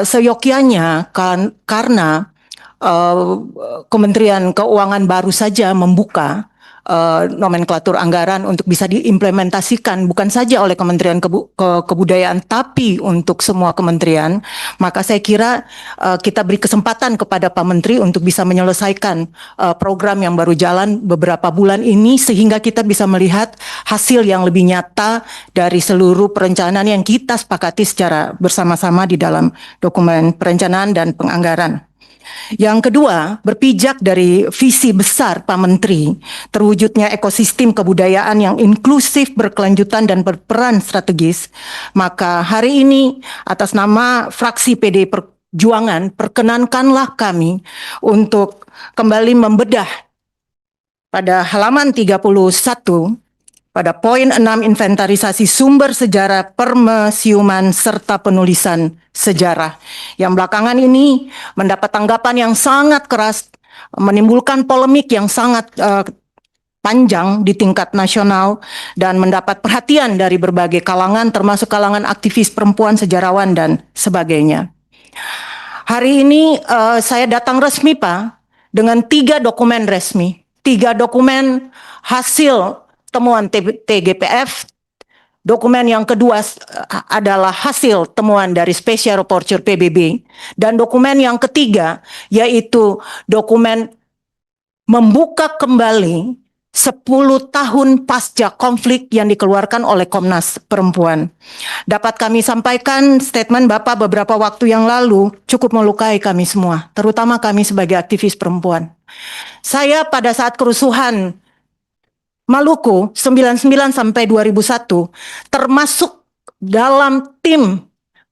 Seyogyanya karena eh, Kementerian Keuangan baru saja membuka nomenklatur anggaran untuk bisa diimplementasikan bukan saja oleh Kementerian Kebudayaan tapi untuk semua kementerian, maka saya kira kita beri kesempatan kepada Pak Menteri untuk bisa menyelesaikan program yang baru jalan beberapa bulan ini sehingga kita bisa melihat hasil yang lebih nyata dari seluruh perencanaan yang kita sepakati secara bersama-sama di dalam dokumen perencanaan dan penganggaran. Yang kedua, berpijak dari visi besar Pak Menteri, terwujudnya ekosistem kebudayaan yang inklusif, berkelanjutan, dan berperan strategis, maka hari ini atas nama fraksi PD Perjuangan, perkenankanlah kami untuk kembali membedah pada halaman 31 pada poin 6 inventarisasi sumber sejarah permusiuman serta penulisan sejarah. Yang belakangan ini mendapat tanggapan yang sangat keras, menimbulkan polemik yang sangat panjang di tingkat nasional dan mendapat perhatian dari berbagai kalangan termasuk kalangan aktivis perempuan, sejarawan dan sebagainya. Hari ini saya datang resmi Pak dengan 3 dokumen resmi, 3 dokumen hasil temuan TGPF. Dokumen yang kedua adalah hasil temuan dari Special Rapporteur PBB. Dan dokumen yang ketiga yaitu dokumen membuka kembali 10 tahun pasca konflik yang dikeluarkan oleh Komnas Perempuan. Dapat kami sampaikan statement Bapak beberapa waktu yang lalu cukup melukai kami semua, terutama kami sebagai aktivis perempuan. Saya pada saat kerusuhan Maluku 99 sampai 2001 termasuk dalam tim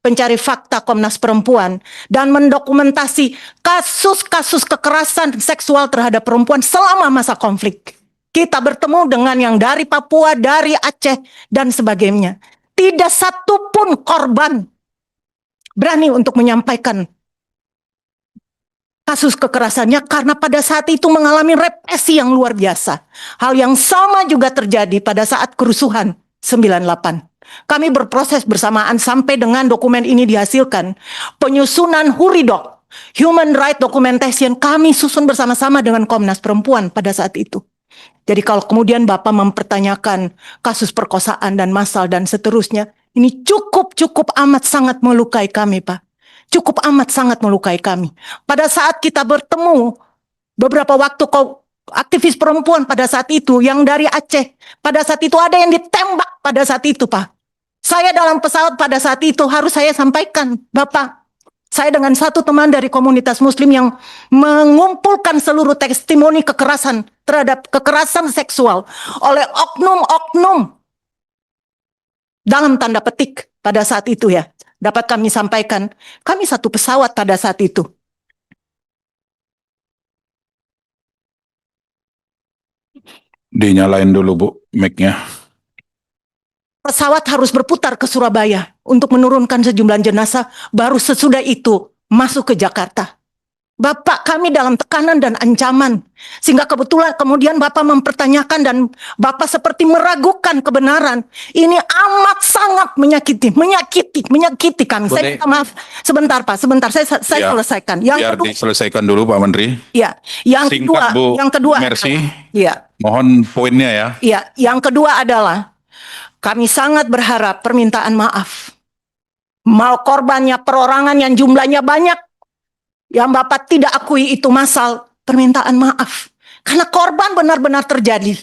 pencari fakta Komnas Perempuan dan mendokumentasi kasus-kasus kekerasan seksual terhadap perempuan selama masa konflik. Kita bertemu dengan yang dari Papua, dari Aceh, dan sebagainya. Tidak satu pun korban berani untuk menyampaikan kasus kekerasannya karena pada saat itu mengalami represi yang luar biasa. Hal yang sama juga terjadi pada saat kerusuhan 98. Kami berproses bersamaan sampai dengan dokumen ini dihasilkan. Penyusunan HURIDOC, Human Right Documentation, kami susun bersama-sama dengan Komnas Perempuan pada saat itu. Jadi kalau kemudian Bapak mempertanyakan kasus perkosaan dan massal dan seterusnya, ini cukup amat sangat melukai kami, Pak. Cukup amat sangat melukai kami. Pada saat kita bertemu beberapa waktu aktivis perempuan pada saat itu yang dari Aceh, pada saat itu ada yang ditembak pada saat itu, Pak. Saya dalam pesawat pada saat itu harus saya sampaikan, Bapak, saya dengan satu teman dari komunitas muslim yang mengumpulkan seluruh testimoni kekerasan terhadap kekerasan seksual oleh oknum-oknum dalam tanda petik pada saat itu ya. Dapat kami sampaikan, kami satu pesawat pada saat itu. Dinyalain dulu Bu, mic-nya. Pesawat harus berputar ke Surabaya untuk menurunkan sejumlah jenazah, baru sesudah itu masuk ke Jakarta. Bapak, kami dalam tekanan dan ancaman. Sehingga kebetulan kemudian Bapak mempertanyakan dan Bapak seperti meragukan kebenaran. Ini amat sangat menyakiti kami. Boleh. Saya minta maaf. Sebentar Pak, sebentar. Saya Ya, selesaikan. Biar diselesaikan dulu Pak Menteri. Ya, Singkat Bu yang kedua. Mercy. Ya. Mohon poinnya ya. Ya, yang kedua adalah kami sangat berharap permintaan maaf. Mau korbannya perorangan yang jumlahnya banyak, yang Bapak tidak akui itu massal, permintaan maaf. Karena korban benar-benar terjadi.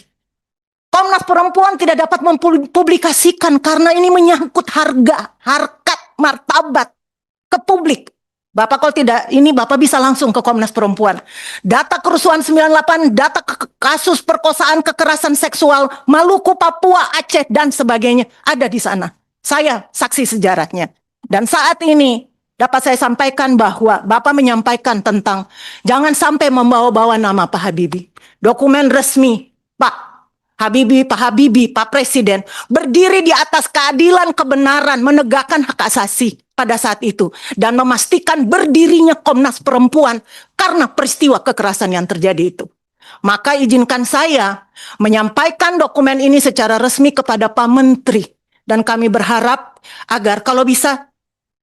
Komnas Perempuan tidak dapat mempublikasikan karena ini menyangkut harkat, martabat ke publik. Bapak kalau tidak, ini Bapak bisa langsung ke Komnas Perempuan. Data kerusuhan 98, data kasus perkosaan kekerasan seksual, Maluku, Papua, Aceh, dan sebagainya ada di sana. Saya saksi sejarahnya. Dan saat ini dapat saya sampaikan bahwa Bapak menyampaikan tentang jangan sampai membawa-bawa nama Pak Habibie. Dokumen resmi Pak Habibie, Pak Presiden berdiri di atas keadilan, kebenaran, menegakkan hak asasi pada saat itu dan memastikan berdirinya Komnas Perempuan karena peristiwa kekerasan yang terjadi itu. Maka izinkan saya menyampaikan dokumen ini secara resmi kepada Pak Menteri dan kami berharap agar kalau bisa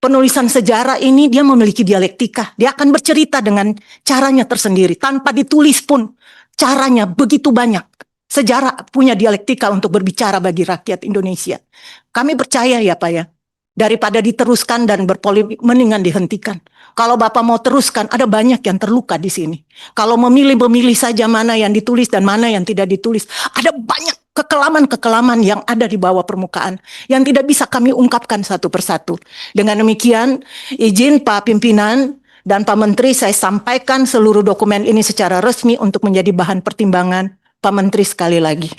penulisan sejarah ini dia memiliki dialektika. Dia akan bercerita dengan caranya tersendiri. Tanpa ditulis pun caranya begitu banyak. Sejarah punya dialektika untuk berbicara bagi rakyat Indonesia. Kami percaya ya Pak ya. Daripada diteruskan dan berpolemik, mendingan dihentikan. Kalau Bapak mau teruskan, ada banyak yang terluka di sini. Kalau memilih saja mana yang ditulis dan mana yang tidak ditulis. Ada banyak kekelaman-kekelaman yang ada di bawah permukaan yang tidak bisa kami ungkapkan satu persatu. Dengan demikian, izin Pak Pimpinan dan Pak Menteri, saya sampaikan seluruh dokumen ini secara resmi untuk menjadi bahan pertimbangan Pak Menteri sekali lagi.